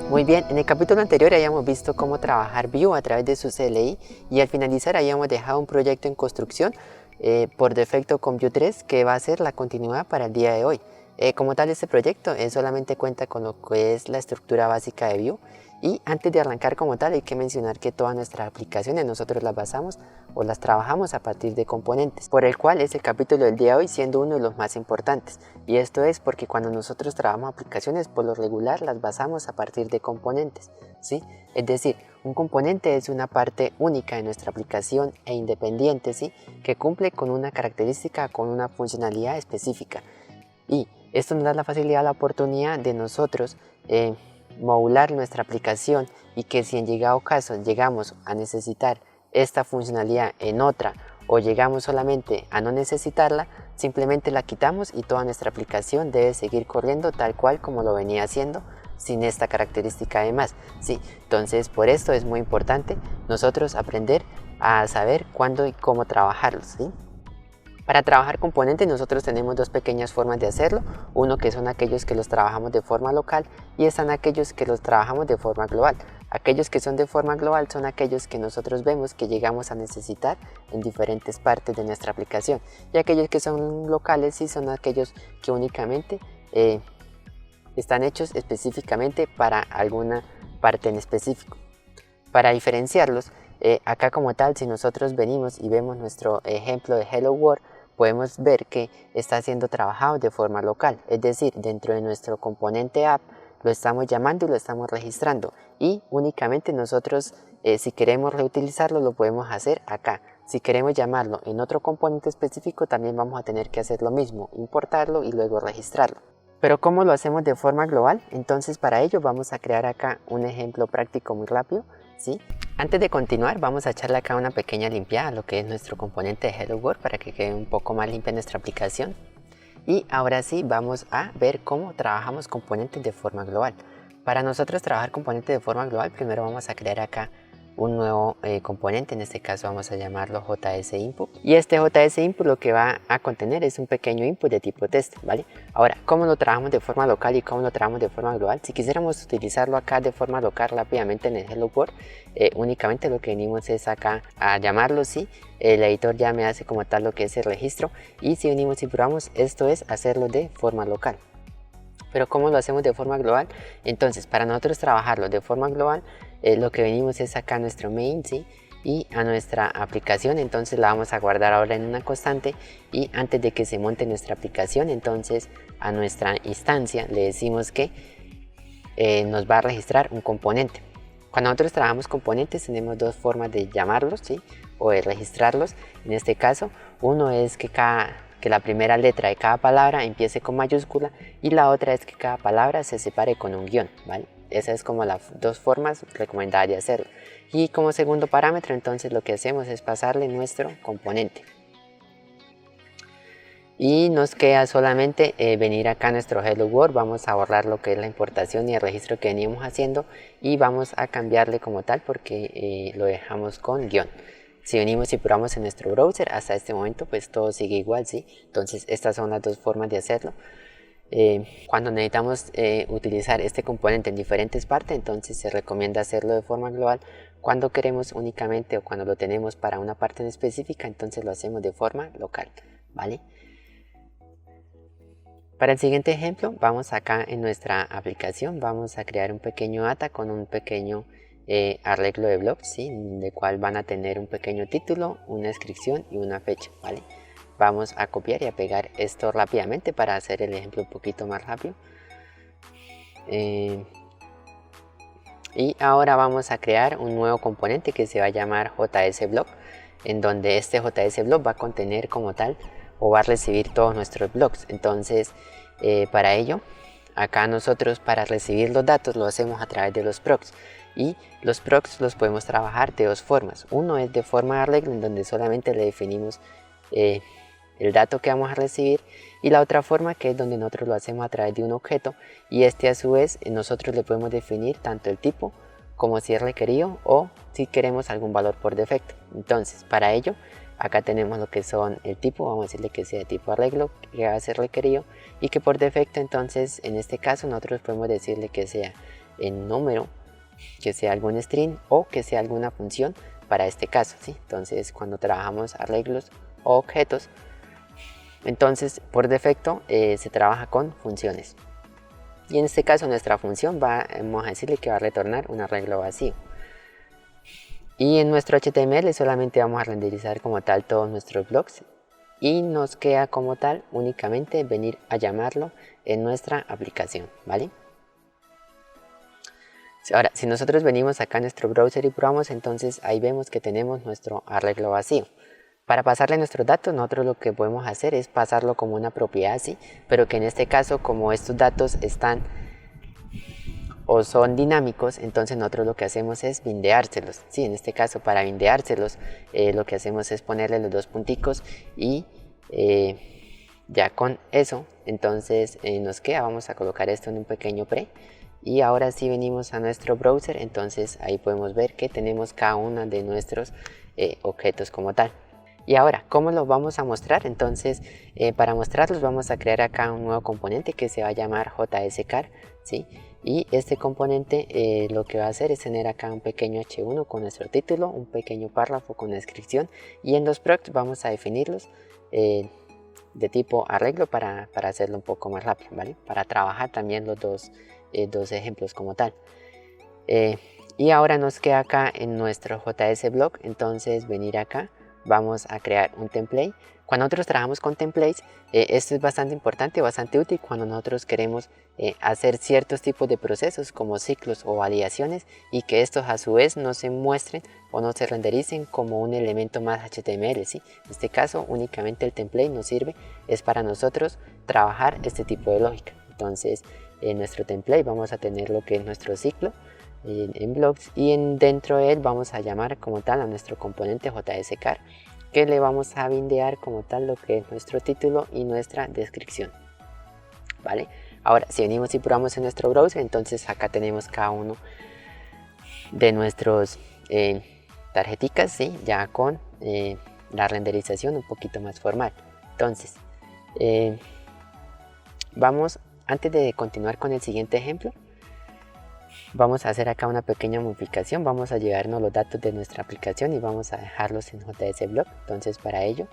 Muy bien, en el capítulo anterior habíamos visto cómo trabajar Vue a través de su CLI y al finalizar habíamos dejado un proyecto en construcción por defecto con Vue 3 que va a ser la continuidad para el día de hoy. Como tal, este proyecto solamente cuenta con lo que es la estructura básica de Vue, y antes de arrancar como tal hay que mencionar que todas nuestras aplicaciones nosotros las basamos o las trabajamos a partir de componentes, por el cual es el capítulo del día de hoy siendo uno de los más importantes. Y esto es porque cuando nosotros trabajamos aplicaciones, por lo regular las basamos a partir de componentes, ¿sí? Es decir, un componente es una parte única de nuestra aplicación e independiente, ¿sí? Que cumple con una característica, con una funcionalidad específica. Y esto nos da la facilidad, la oportunidad de nosotros modular nuestra aplicación, y que si en llegado caso llegamos a necesitar esta funcionalidad en otra o llegamos solamente a no necesitarla, simplemente la quitamos y toda nuestra aplicación debe seguir corriendo tal cual como lo venía haciendo sin esta característica además, ¿sí? Entonces por esto es muy importante nosotros aprender a saber cuándo y cómo trabajarlos, ¿sí? Para trabajar componentes nosotros tenemos dos pequeñas formas de hacerlo. Uno que son aquellos que los trabajamos de forma local y están aquellos que los trabajamos de forma global. Aquellos que son de forma global son aquellos que nosotros vemos que llegamos a necesitar en diferentes partes de nuestra aplicación. Y aquellos que son locales sí son aquellos que únicamente están hechos específicamente para alguna parte en específico. Para diferenciarlos, acá como tal, si nosotros venimos y vemos nuestro ejemplo de Hello World, podemos ver que está siendo trabajado de forma local, es decir, dentro de nuestro componente app lo estamos llamando y lo estamos registrando, y únicamente nosotros si queremos reutilizarlo lo podemos hacer acá. Si queremos llamarlo en otro componente específico también vamos a tener que hacer lo mismo, importarlo y luego registrarlo. Pero ¿cómo lo hacemos de forma global? Entonces para ello vamos a crear acá un ejemplo práctico muy rápido, ¿sí? Antes de continuar vamos a echarle acá una pequeña limpiada a lo que es nuestro componente de Hello World para que quede un poco más limpia nuestra aplicación. Y ahora sí vamos a ver cómo trabajamos componentes de forma global. Para nosotros trabajar componentes de forma global, primero vamos a crear acá un nuevo componente, en este caso vamos a llamarlo JS Input, y este JS Input lo que va a contener es un pequeño input de tipo test, ¿vale? Ahora, ¿cómo lo trabajamos de forma local y cómo lo trabajamos de forma global? Si quisiéramos utilizarlo acá de forma local rápidamente en el Hello World, únicamente lo que venimos es acá a llamarlo, ¿sí? El editor ya me hace como tal lo que es el registro, y si venimos y probamos, esto es hacerlo de forma local. Pero ¿cómo lo hacemos de forma global? Entonces, para nosotros trabajarlo de forma global, lo que venimos es acá nuestro main, ¿sí? Y a nuestra aplicación, entonces la vamos a guardar ahora en una constante, y antes de que se monte nuestra aplicación, entonces a nuestra instancia le decimos que nos va a registrar un componente. Cuando nosotros trabajamos componentes tenemos dos formas de llamarlos, ¿sí? O de registrarlos. En este caso, uno es que la primera letra de cada palabra empiece con mayúscula, y la otra es que cada palabra se separe con un guión, ¿vale? Esas es como las dos formas recomendadas de hacerlo. Y como segundo parámetro, entonces lo que hacemos es pasarle nuestro componente. Y nos queda solamente venir acá a nuestro Hello World, vamos a borrar lo que es la importación y el registro que veníamos haciendo, y vamos a cambiarle como tal porque lo dejamos con guión. Si venimos y probamos en nuestro browser, hasta este momento pues todo sigue igual, ¿sí? Entonces estas son las dos formas de hacerlo. Cuando necesitamos utilizar este componente en diferentes partes, entonces se recomienda hacerlo de forma global. Cuando queremos únicamente o cuando lo tenemos para una parte en específica, entonces lo hacemos de forma local, ¿vale? Para el siguiente ejemplo, vamos acá en nuestra aplicación, vamos a crear un pequeño data con un pequeño arreglo de blogs, ¿sí? De cual van a tener un pequeño título, una descripción y una fecha, ¿vale? Vamos a copiar y a pegar esto rápidamente para hacer el ejemplo un poquito más rápido. Y ahora vamos a crear un nuevo componente que se va a llamar JSBlog, en donde este JSBlog va a contener como tal o va a recibir todos nuestros blogs. Entonces para ello, acá nosotros para recibir los datos lo hacemos a través de los procs, y los procs los podemos trabajar de dos formas. Uno es de forma de arreglo, en donde solamente le definimos el dato que vamos a recibir, y la otra forma que es donde nosotros lo hacemos a través de un objeto, y este a su vez nosotros le podemos definir tanto el tipo como si es requerido o si queremos algún valor por defecto. Entonces para ello acá tenemos lo que son el tipo, vamos a decirle que sea de tipo arreglo, que va a ser requerido, y que por defecto entonces en este caso nosotros podemos decirle que sea en número, que sea algún string o que sea alguna función para este caso, ¿sí? Entonces cuando trabajamos arreglos o objetos, entonces por defecto se trabaja con funciones. Y en este caso nuestra función vamos a decirle que va a retornar un arreglo vacío. Y en nuestro HTML solamente vamos a renderizar como tal todos nuestros blocks y nos queda como tal únicamente venir a llamarlo en nuestra aplicación, ¿vale? Ahora, si nosotros venimos acá a nuestro browser y probamos, entonces ahí vemos que tenemos nuestro arreglo vacío. Para pasarle nuestros datos, nosotros lo que podemos hacer es pasarlo como una propiedad así, pero que en este caso, como estos datos están o son dinámicos, entonces nosotros lo que hacemos es bindeárselos. Sí, en este caso, para bindeárselos, lo que hacemos es ponerle los dos punticos y ya con eso, entonces nos queda, vamos a colocar esto en un pequeño pre. Y ahora si venimos a nuestro browser, entonces ahí podemos ver que tenemos cada uno de nuestros objetos como tal. Y ahora, ¿cómo los vamos a mostrar? Entonces, para mostrarlos vamos a crear acá un nuevo componente que se va a llamar JSCar, ¿sí? Y este componente lo que va a hacer es tener acá un pequeño h1 con nuestro título, un pequeño párrafo con descripción, y en los procs vamos a definirlos de tipo arreglo para hacerlo un poco más rápido, ¿vale? Para trabajar también los dos ejemplos como tal. Y ahora nos queda acá en nuestro JS block, entonces venir acá, vamos a crear un template. Cuando nosotros trabajamos con templates, esto es bastante importante, bastante útil cuando nosotros queremos hacer ciertos tipos de procesos como ciclos o validaciones y que estos a su vez no se muestren o no se rendericen como un elemento más HTML, ¿sí? En este caso únicamente el template nos sirve, es para nosotros trabajar este tipo de lógica. Entonces en nuestro template vamos a tener lo que es nuestro ciclo en blocks y dentro de él vamos a llamar como tal a nuestro componente JSCar, que le vamos a bindear como tal lo que es nuestro título y nuestra descripción, ¿vale? Ahora si venimos y probamos en nuestro browser, entonces acá tenemos cada uno de nuestros tarjeticas, ¿sí? Ya con la renderización un poquito más formal. Entonces vamos, antes de continuar con el siguiente ejemplo, vamos a hacer acá una pequeña modificación. Vamos a llevarnos los datos de nuestra aplicación y vamos a dejarlos en JS Block. Entonces para ello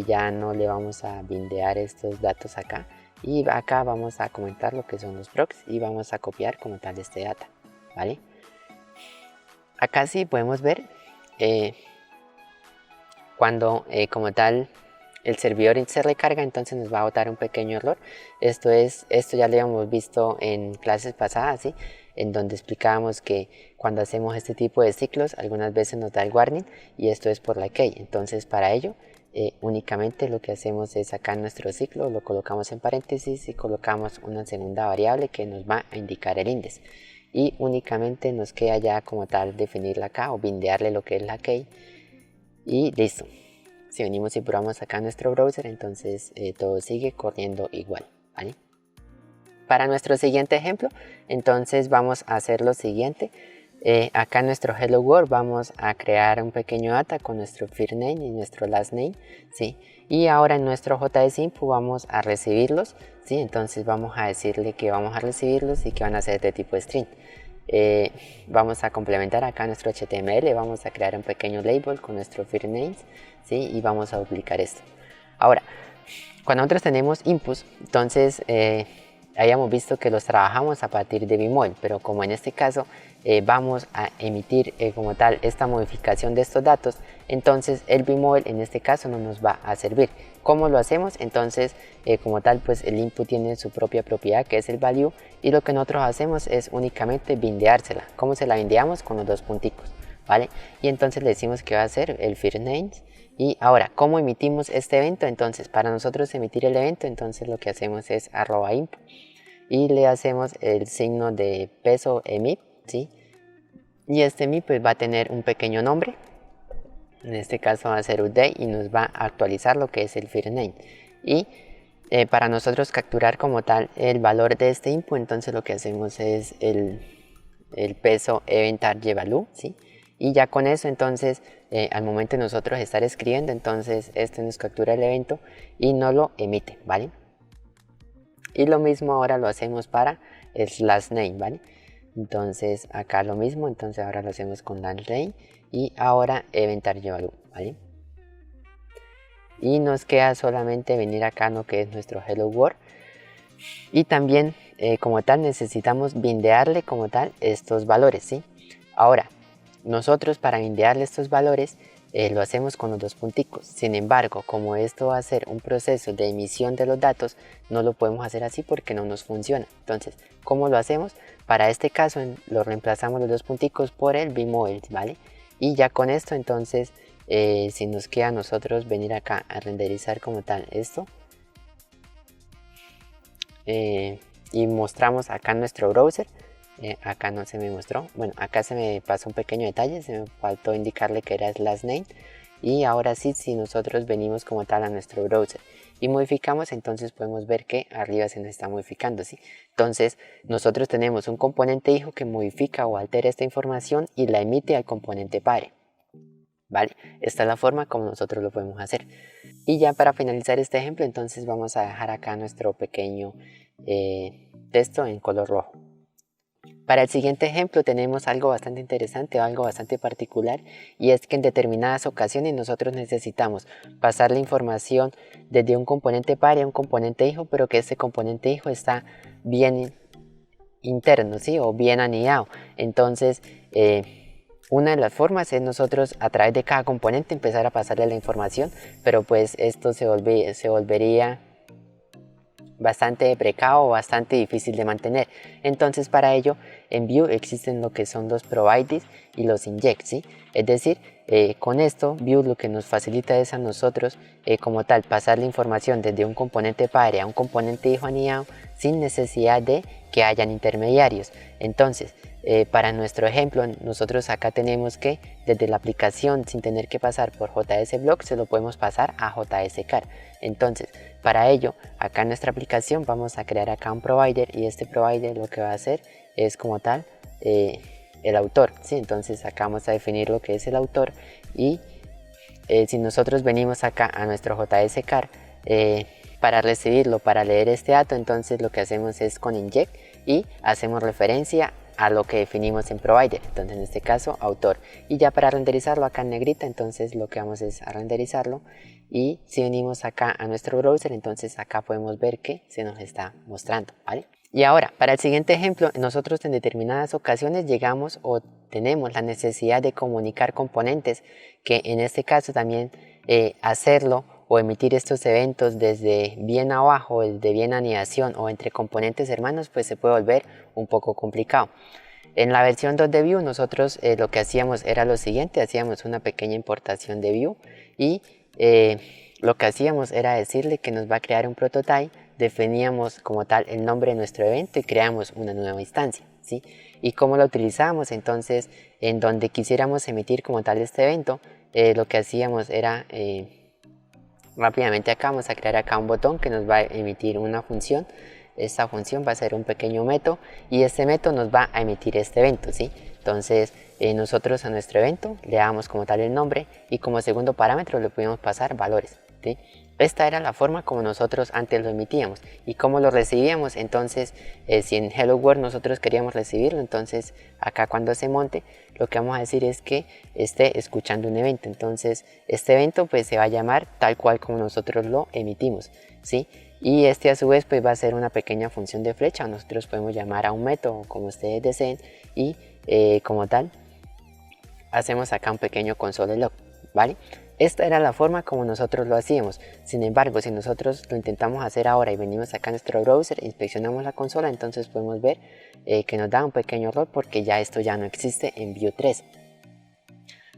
ya no le vamos a bindear estos datos acá, y acá vamos a comentar lo que son los procs y vamos a copiar como tal este data, ¿vale? Acá sí podemos ver cuando como tal el servidor se recarga, entonces nos va a botar un pequeño error. Esto ya lo habíamos visto en clases pasadas, ¿sí? En donde explicábamos que cuando hacemos este tipo de ciclos algunas veces nos da el warning y esto es por la key. Entonces para ello únicamente lo que hacemos es sacar nuestro ciclo, lo colocamos en paréntesis y colocamos una segunda variable que nos va a indicar el índice, y únicamente nos queda ya como tal definirla acá o bindearle lo que es la key y listo. Si venimos y probamos acá nuestro browser, entonces todo sigue corriendo igual, ¿vale? Para nuestro siguiente ejemplo, entonces vamos a hacer lo siguiente. Acá en nuestro Hello World vamos a crear un pequeño data con nuestro first name y nuestro last name, ¿sí? Y ahora en nuestro JSInput vamos a recibirlos, ¿sí? Entonces vamos a decirle que vamos a recibirlos y que van a ser de tipo string. Vamos a complementar acá nuestro HTML, vamos a crear un pequeño label con nuestro first name, ¿sí? Y vamos a duplicar esto. Ahora, cuando nosotros tenemos inputs, entonces habíamos visto que los trabajamos a partir de Bmol, pero como en este caso vamos a emitir como tal esta modificación de estos datos, entonces el Bmol en este caso no nos va a servir. ¿Cómo lo hacemos? Entonces como tal pues el input tiene su propia propiedad que es el value, y lo que nosotros hacemos es únicamente bindeársela. ¿Cómo se la bindeamos? Con los dos punticos, ¿vale? Y entonces le decimos que va a ser el first name. Y ahora, ¿cómo emitimos este evento? Entonces, para nosotros emitir el evento, entonces lo que hacemos es @input y le hacemos el signo de peso emit, ¿sí? Y este emit pues va a tener un pequeño nombre, en este caso va a ser update y nos va a actualizar lo que es el first name. Y para nosotros capturar como tal el valor de este input, entonces lo que hacemos es el peso event target value, ¿sí? Y ya con eso entonces al momento de nosotros estar escribiendo, entonces este nos captura el evento y no lo emite, ¿vale? Y lo mismo ahora lo hacemos para el last name, ¿vale? Entonces acá lo mismo, entonces ahora lo hacemos con LangRain y ahora Event Value, ¿vale? Y nos queda solamente venir acá lo que es nuestro Hello World y también como tal necesitamos bindearle como tal estos valores, ¿sí? Ahora nosotros para bindearle estos valores lo hacemos con los dos punticos. Sin embargo, como esto va a ser un proceso de emisión de los datos, no lo podemos hacer así porque no nos funciona. Entonces, ¿cómo lo hacemos? Para este caso lo reemplazamos los dos punticos por el bmodel, ¿vale? Y ya con esto entonces si nos queda a nosotros venir acá a renderizar como tal esto y mostramos acá nuestro browser. Acá no se me mostró, bueno, acá se me pasó un pequeño detalle, se me faltó indicarle que era /name. Y ahora sí, si nosotros venimos como tal a nuestro browser y modificamos, entonces podemos ver que arriba se nos está modificando, ¿sí? Entonces nosotros tenemos un componente hijo que modifica o altera esta información y la emite al componente padre, ¿vale? Esta es la forma como nosotros lo podemos hacer. Y ya para finalizar este ejemplo, entonces vamos a dejar acá nuestro pequeño texto en color rojo. Para el siguiente ejemplo tenemos algo bastante interesante o algo bastante particular, y es que en determinadas ocasiones nosotros necesitamos pasar la información desde un componente padre a un componente hijo, pero que ese componente hijo está bien interno, ¿sí? O bien anidado. Entonces una de las formas es nosotros a través de cada componente empezar a pasarle la información, pero pues esto se volvería bastante precao o bastante difícil de mantener. Entonces para ello en Vue existen lo que son los provides y los inject, ¿sí? Es decir, con esto Vue lo que nos facilita es a nosotros como tal pasar la información desde un componente padre a un componente hijo anidado sin necesidad de que hayan intermediarios. Entonces para nuestro ejemplo nosotros acá tenemos que desde la aplicación sin tener que pasar por JSBlock se lo podemos pasar a JSCar. Entonces para ello acá en nuestra aplicación vamos a crear acá un provider, y este provider lo que va a hacer es como tal el autor, ¿sí? Entonces acá vamos a definir lo que es el autor, y si nosotros venimos acá a nuestro JSCar para recibirlo, para leer este dato, entonces lo que hacemos es con inject y hacemos referencia a lo que definimos en provider, entonces en este caso autor, y ya para renderizarlo acá en negrita, entonces lo que vamos es a renderizarlo. Y si venimos acá a nuestro browser, entonces acá podemos ver que se nos está mostrando, ¿vale? Y ahora, para el siguiente ejemplo, nosotros en determinadas ocasiones llegamos o tenemos la necesidad de comunicar componentes, que en este caso también hacerlo o emitir estos eventos desde bien abajo, desde bien anidación o entre componentes hermanos, pues se puede volver un poco complicado. En la versión 2 de Vue nosotros lo que hacíamos era lo siguiente: hacíamos una pequeña importación de Vue y lo que hacíamos era decirle que nos va a crear un prototype, definíamos como tal el nombre de nuestro evento y creamos una nueva instancia, ¿sí? Y cómo lo utilizamos, entonces en donde quisiéramos emitir como tal este evento, lo que hacíamos era rápidamente acá vamos a crear acá un botón que nos va a emitir una función. Esta función va a ser un pequeño método y este método nos va a emitir este evento, ¿sí? Entonces nosotros a nuestro evento le damos como tal el nombre y como segundo parámetro le podemos pasar valores, ¿sí? Esta era la forma como nosotros antes lo emitíamos. Y cómo lo recibíamos, entonces si en Hello World nosotros queríamos recibirlo, entonces acá cuando se monte lo que vamos a decir es que esté escuchando un evento. Entonces este evento pues se va a llamar tal cual como nosotros lo emitimos, ¿sí? Y este a su vez pues va a ser una pequeña función de flecha. Nosotros podemos llamar a un método como ustedes deseen y como tal hacemos acá un pequeño console log, ¿vale? Esta era la forma como nosotros lo hacíamos. Sin embargo, si nosotros lo intentamos hacer ahora y venimos acá a nuestro browser, inspeccionamos la consola, entonces podemos ver que nos da un pequeño error porque ya esto ya no existe en Vue 3.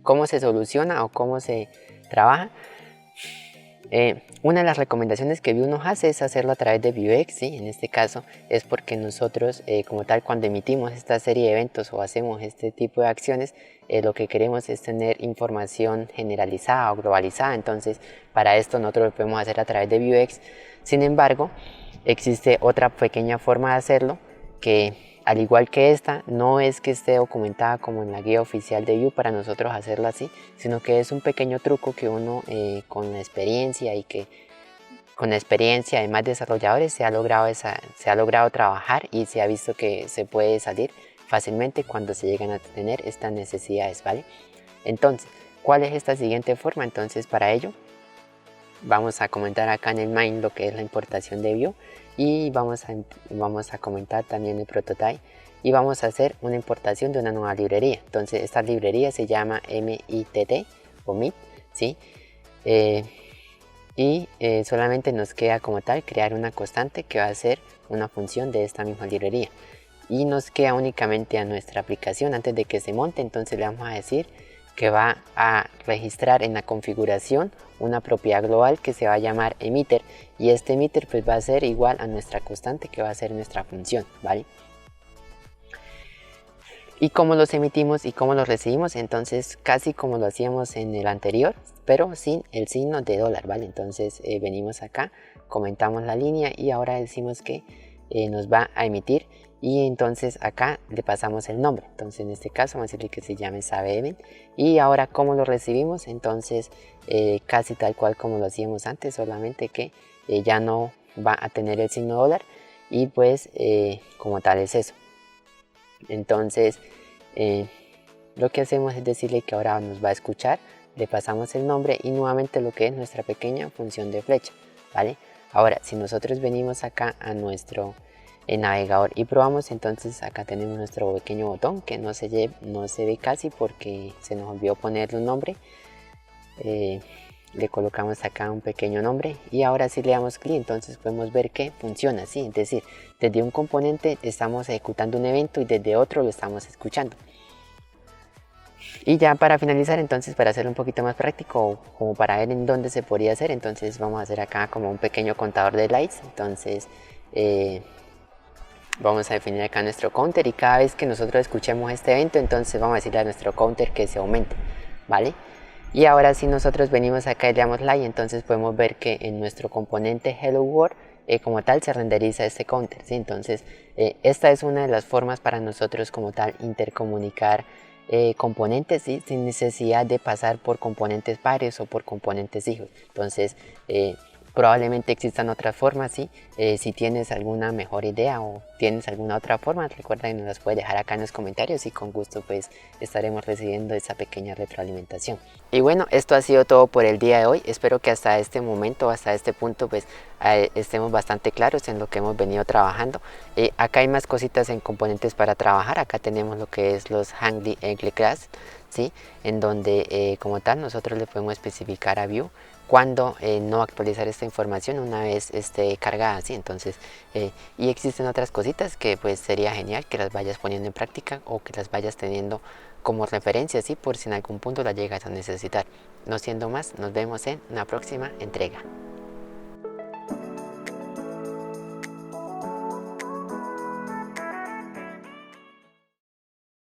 ¿Cómo se soluciona o cómo se trabaja? Una de las recomendaciones que Vue nos hace es hacerlo a través de Vuex, ¿sí? En este caso es porque nosotros como tal cuando emitimos esta serie de eventos o hacemos este tipo de acciones, lo que queremos es tener información generalizada o globalizada. Entonces para esto nosotros lo podemos hacer a través de Vuex. Sin embargo, existe otra pequeña forma de hacerlo que, al igual que esta, no es que esté documentada como en la guía oficial de Vue para nosotros hacerlo así, sino que es un pequeño truco que uno con la experiencia y que con la experiencia de más desarrolladores se ha logrado trabajar y se ha visto que se puede salir fácilmente cuando se llegan a tener estas necesidades, ¿vale? Entonces, ¿cuál es esta siguiente forma? Entonces, para ello vamos a comentar acá en el main lo que es la importación de Vue, y vamos a comentar también el prototype, y vamos a hacer una importación de una nueva librería. Entonces esta librería se llama MITT o MIT, ¿sí? Solamente nos queda como tal crear una constante que va a ser una función de esta misma librería, y nos queda únicamente a nuestra aplicación antes de que se monte. Entonces le vamos a decir que va a registrar en la configuración una propiedad global que se va a llamar emitter, y este emitter pues va a ser igual a nuestra constante que va a ser nuestra función, ¿vale? Y cómo los emitimos y cómo los recibimos, entonces casi como lo hacíamos en el anterior, pero sin el signo de dólar, ¿vale? Entonces venimos acá, comentamos la línea y ahora decimos que nos va a emitir, y entonces acá le pasamos el nombre. Entonces en este caso vamos a decirle que se llame SabeEvent. Y ahora cómo lo recibimos, entonces casi tal cual como lo hacíamos antes, solamente que ya no va a tener el signo dólar, y pues como tal es eso. Entonces lo que hacemos es decirle que ahora nos va a escuchar, le pasamos el nombre y nuevamente lo que es nuestra pequeña función de flecha, ¿vale? Ahora si nosotros venimos acá a nuestro navegador y probamos, entonces acá tenemos nuestro pequeño botón que no se ve casi porque se nos olvidó ponerle un nombre. Le colocamos acá un pequeño nombre y ahora si le damos clic, entonces podemos ver que funciona así, es decir, desde un componente estamos ejecutando un evento y desde otro lo estamos escuchando. Y ya para finalizar, entonces para hacerlo un poquito más práctico, como para ver en dónde se podría hacer, entonces vamos a hacer acá como un pequeño contador de lights. Entonces vamos a definir acá nuestro counter, y cada vez que nosotros escuchemos este evento, entonces vamos a decirle a nuestro counter que se aumente, ¿vale? Y ahora si nosotros venimos acá y le damos like, entonces podemos ver que en nuestro componente Hello World como tal se renderiza este counter, ¿sí? Entonces esta es una de las formas para nosotros como tal intercomunicar componentes, ¿sí? Sin necesidad de pasar por componentes pares o por componentes hijos. Entonces probablemente existan otras formas, ¿sí? Si tienes alguna mejor idea o tienes alguna otra forma, recuerda que nos las puedes dejar acá en los comentarios, y con gusto pues estaremos recibiendo esa pequeña retroalimentación. Y bueno, esto ha sido todo por el día de hoy. Espero que hasta este momento, hasta este punto pues estemos bastante claros en lo que hemos venido trabajando. Acá hay más cositas en componentes para trabajar. Acá tenemos lo que es los Hangly Eagle Class, ¿sí? En donde como tal nosotros le podemos especificar a Vue cuándo no actualizar esta información una vez esté cargada, ¿sí? Entonces y existen otras cositas que pues sería genial que las vayas poniendo en práctica o que las vayas teniendo como referencia, ¿sí? Por si en algún punto la llegas a necesitar. No siendo más, nos vemos en una próxima entrega.